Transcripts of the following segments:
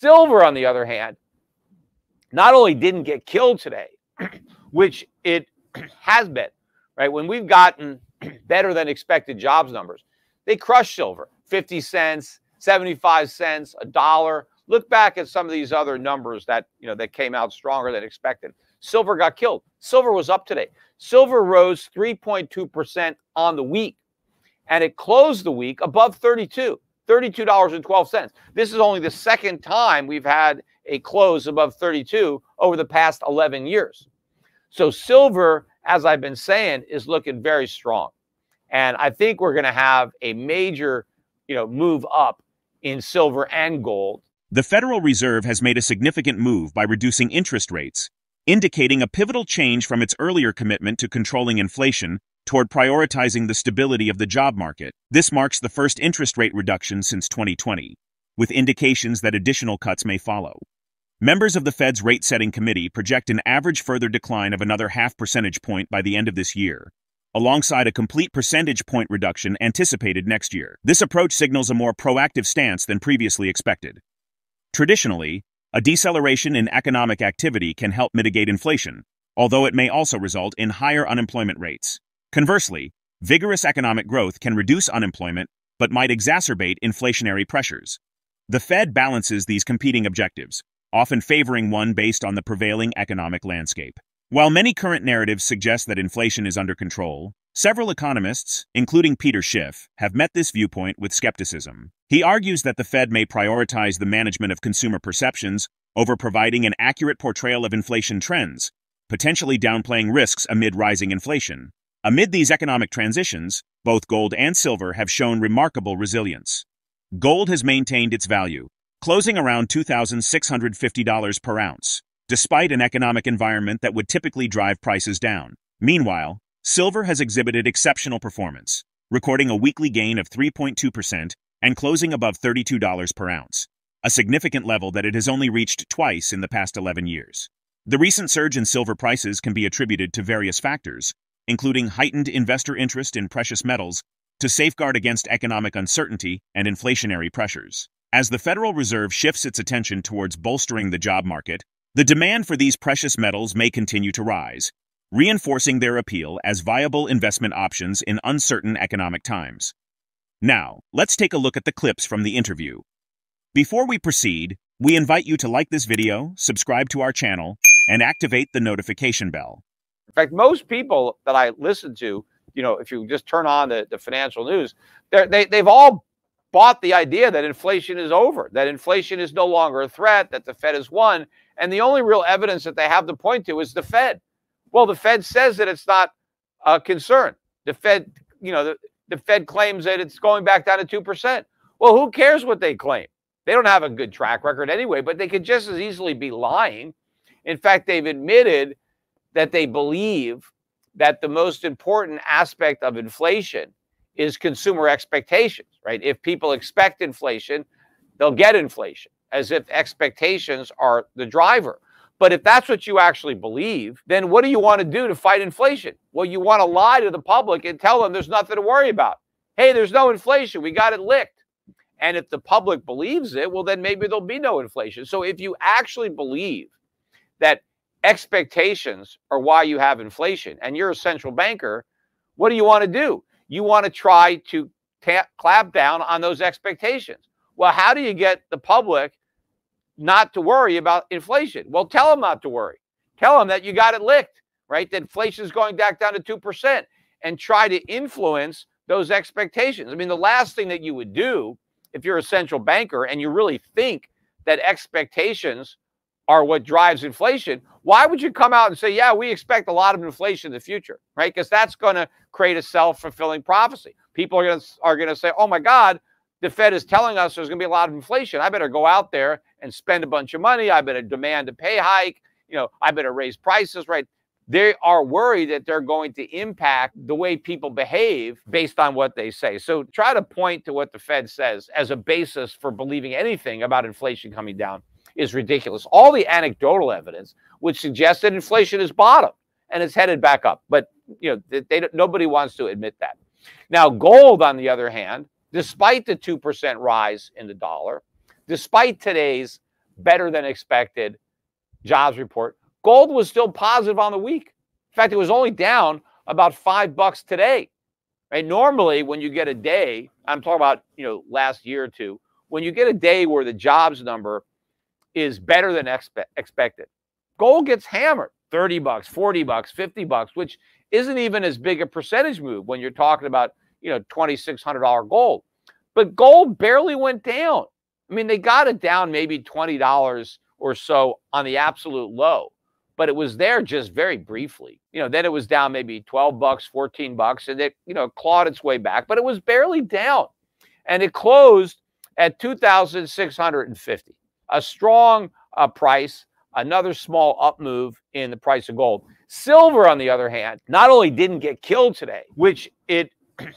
Silver, on the other hand, not only didn't get killed today, which it has been, right? When we've gotten better than expected jobs numbers, they crush silver, 50 cents, 75 cents, $1. Look back at some of these other numbers that, that came out stronger than expected. Silver got killed. Silver was up today. Silver rose 3.2% on the week, and it closed the week above $32.12. This is only the second time we've had a close above 32 over the past 11 years. So silver, as I've been saying, is looking very strong. And I think we're going to have a major, move up in silver and gold. The Federal Reserve has made a significant move by reducing interest rates, indicating a pivotal change from its earlier commitment to controlling inflation toward prioritizing the stability of the job market. This marks the first interest rate reduction since 2020, with indications that additional cuts may follow. Members of the Fed's rate-setting committee project an average further decline of another 0.5 percentage point by the end of this year, alongside a complete percentage point reduction anticipated next year. This approach signals a more proactive stance than previously expected. Traditionally, a deceleration in economic activity can help mitigate inflation, although it may also result in higher unemployment rates. Conversely, vigorous economic growth can reduce unemployment but might exacerbate inflationary pressures. The Fed balances these competing objectives, often favoring one based on the prevailing economic landscape. While many current narratives suggest that inflation is under control, several economists, including PeterSchiff, have met this viewpoint with skepticism. He argues that the Fed may prioritize the management of consumer perceptions over providing an accurate portrayal of inflation trends, potentially downplaying risks amid rising inflation. Amid these economic transitions, both gold and silver have shown remarkable resilience. Gold has maintained its value, closing around $2,650 per ounce, despite an economic environment that would typically drive prices down. Meanwhile, silver has exhibited exceptional performance, recording a weekly gain of 3.2% and closing above $32 per ounce, a significant level that it has only reached twice in the past 11 years. The recent surge in silver prices can be attributed to various factors, including heightened investor interest in precious metals to safeguard against economic uncertainty and inflationary pressures. As the Federal Reserve shifts its attention towards bolstering the job market, the demand for these precious metals may continue to rise, reinforcing their appeal as viable investment options in uncertain economic times. Now, let's take a look at the clips from the interview. Before we proceed, we invite you to like this video, subscribe to our channel, and activate the notification bell. In fact, most people that I listen to, if you just turn on the financial news, they've all bought the idea that inflation is over, that inflation is no longer a threat, that the Fed has won. And the only real evidence that they have to point to is the Fed. Well, the Fed says that it's not a concern. The Fed, the Fed claims that it's going back down to 2%. Well, who cares what they claim? They don't have a good track record anyway, but they could just as easily be lying. In fact, they've admitted that they believe that the most important aspect of inflation is consumer expectations, right? If people expect inflation, they'll get inflation, as if expectations are the driver. But if that's what you actually believe, then what do you want to do to fight inflation? Well, you want to lie to the public and tell them there's nothing to worry about. Hey, there's no inflation. We got it licked. And if the public believes it, well, then maybe there'll be no inflation. So if you actually believe that expectations are why you have inflation and you're a central banker, what do you want to do? You want to try to clamp down on those expectations. Well, how do you get the public not to worry about inflation? Well, tell them not to worry. Tell them that you got it licked, right? That inflation is going back down to 2%, and try to influence those expectations. I mean, the last thing that you would do if you're a central banker and you really think that expectations are what drives inflation, why would you come out and say, yeah, we expect a lot of inflation in the future, right? Because that's going to create a self-fulfilling prophecy. People are going to say, oh my God, the Fed is telling us there's going to be a lot of inflation. I better go out there and spend a bunch of money. I better demand a pay hike. I better raise prices, right? They are worried that they're going to impact the way people behave based on what they say. So try to point to what the Fed says as a basis for believing anything about inflation coming down is ridiculous. All the anecdotal evidence would suggest that inflation is bottomed and it's headed back up. But nobody wants to admit that. Now, gold, on the other hand, despite the 2% rise in the dollar, despite today's better than expected jobs report, gold was still positive on the week. In fact, it was only down about $5 today. Right? Normally, when you get a day, I'm talking about, last year or two, when you get a day where the jobs number is better than expected, gold gets hammered. $30, $40, $50, which isn't even as big a percentage move when you're talking about, $2,600 gold. But gold barely went down. I mean, they got it down maybe $20 or so on the absolute low, but it was there just very briefly. Then it was down maybe $12, $14, and it, clawed its way back, but it was barely down. And it closed at 2,650, a strong price, another small up move in the price of gold. Silver, on the other hand, not only didn't get killed today, which it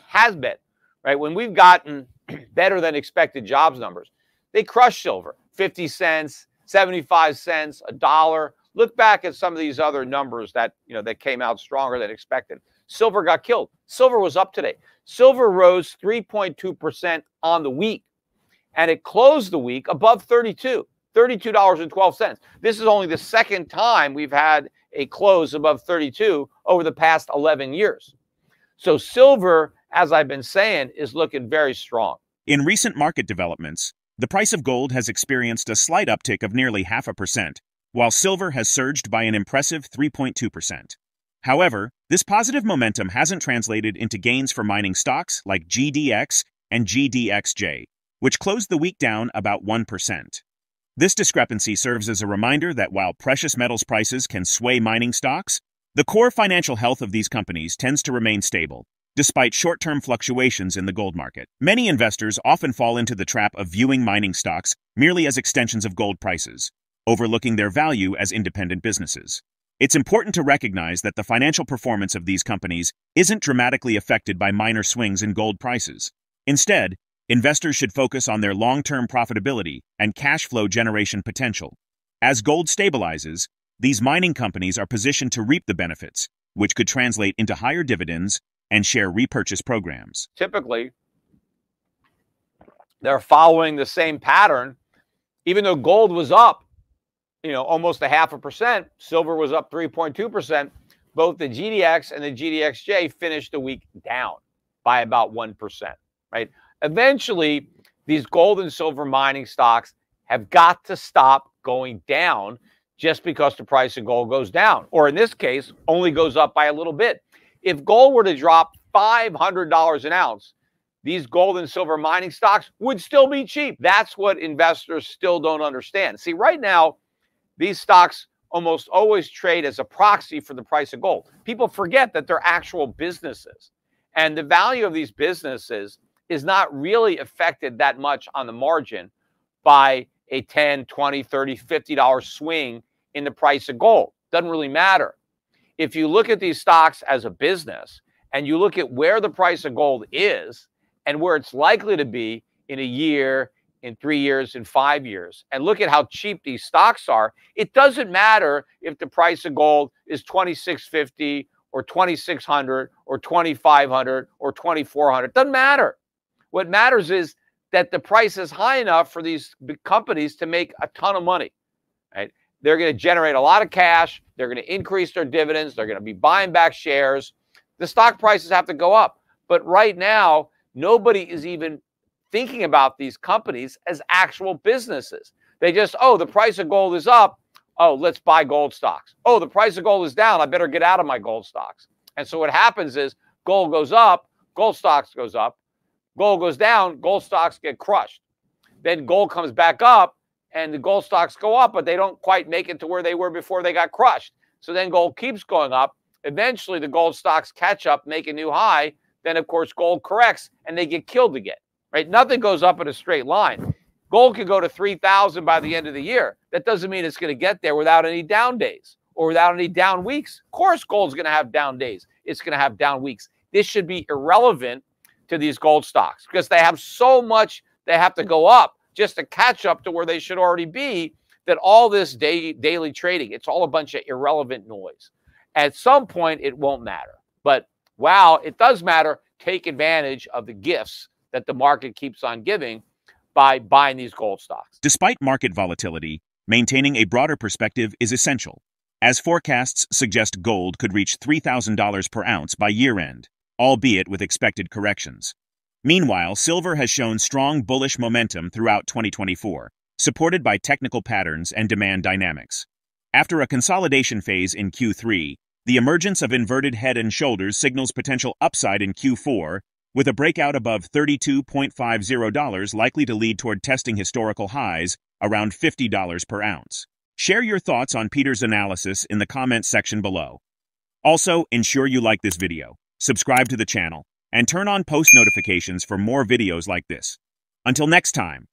has been, right? When we've gotten better than expected jobs numbers, they crushed silver, 50 cents, 75 cents, $1. Look back at some of these other numbers that, that came out stronger than expected. Silver got killed. Silver was up today. Silver rose 3.2% on the week, and it closed the week above $32.12. This is only the second time we've had a close above 32 over the past 11 years. So silver, as I've been saying, is looking very strong. In recent market developments, the price of gold has experienced a slight uptick of nearly 0.5%, while silver has surged by an impressive 3.2%. However, this positive momentum hasn't translated into gains for mining stocks like GDX and GDXJ, which closed the week down about 1%. This discrepancy serves as a reminder that while precious metals prices can sway mining stocks, the core financial health of these companies tends to remain stable, despite short-term fluctuations in the gold market. Many investors often fall into the trap of viewing mining stocks merely as extensions of gold prices, overlooking their value as independent businesses. It's important to recognize that the financial performance of these companies isn't dramatically affected by minor swings in gold prices. Instead, investors should focus on their long-term profitability and cash flow generation potential. As gold stabilizes, these mining companies are positioned to reap the benefits, which could translate into higher dividends and share repurchase programs. Typically, they're following the same pattern. Even though gold was up, almost 0.5%, silver was up 3.2%. Both the GDX and the GDXJ finished the week down by about 1%, right? Eventually, these gold and silver mining stocks have got to stop going down just because the price of gold goes down, or in this case, only goes up by a little bit. If gold were to drop $500 an ounce, these gold and silver mining stocks would still be cheap. That's what investors still don't understand. See, right now, these stocks almost always trade as a proxy for the price of gold. People forget that they're actual businesses, and the value of these businesses is not really affected that much on the margin by a $10, $20, $30, $50 swing in the price of gold. Doesn't really matter. If you look at these stocks as a business and you look at where the price of gold is and where it's likely to be in a year, in 3 years, in 5 years, and look at how cheap these stocks are, it doesn't matter if the price of gold is $2,650 or $2,600 or $2,500 or $2,400. It doesn't matter. What matters is that the price is high enough for these big companies to make a ton of money, right? They're going to generate a lot of cash. They're going to increase their dividends. They're going to be buying back shares. The stock prices have to go up. But right now, nobody is even thinking about these companies as actual businesses. They just, the price of gold is up. Oh, let's buy gold stocks. Oh, the price of gold is down. I better get out of my gold stocks. And so what happens is gold goes up, gold stocks goes up. Gold goes down, gold stocks get crushed. Then gold comes back up and the gold stocks go up, but they don't quite make it to where they were before they got crushed. So then gold keeps going up. Eventually the gold stocks catch up, make a new high. Then of course gold corrects and they get killed again, right? Nothing goes up in a straight line. Gold could go to 3,000 by the end of the year. That doesn't mean it's going to get there without any down days or without any down weeks. Of course gold's going to have down days. It's going to have down weeks. This should be irrelevant to these gold stocks because they have so much they have to go up just to catch up to where they should already be, that all this daily trading, it's all a bunch of irrelevant noise. At some point, it won't matter. But while it does matter, take advantage of the gifts that the market keeps on giving by buying these gold stocks. Despite market volatility, maintaining a broader perspective is essential, as forecasts suggest gold could reach $3,000 per ounce by year-end, albeit with expected corrections. Meanwhile, silver has shown strong bullish momentum throughout 2024, supported by technical patterns and demand dynamics. After a consolidation phase in Q3, the emergence of inverted head and shoulders signals potential upside in Q4, with a breakout above $32.50 likely to lead toward testing historical highs around $50 per ounce. Share your thoughts on Peter's analysis in the comments section below. Also, ensure you like this video, subscribe to the channel, and turn on post notifications for more videos like this. Until next time.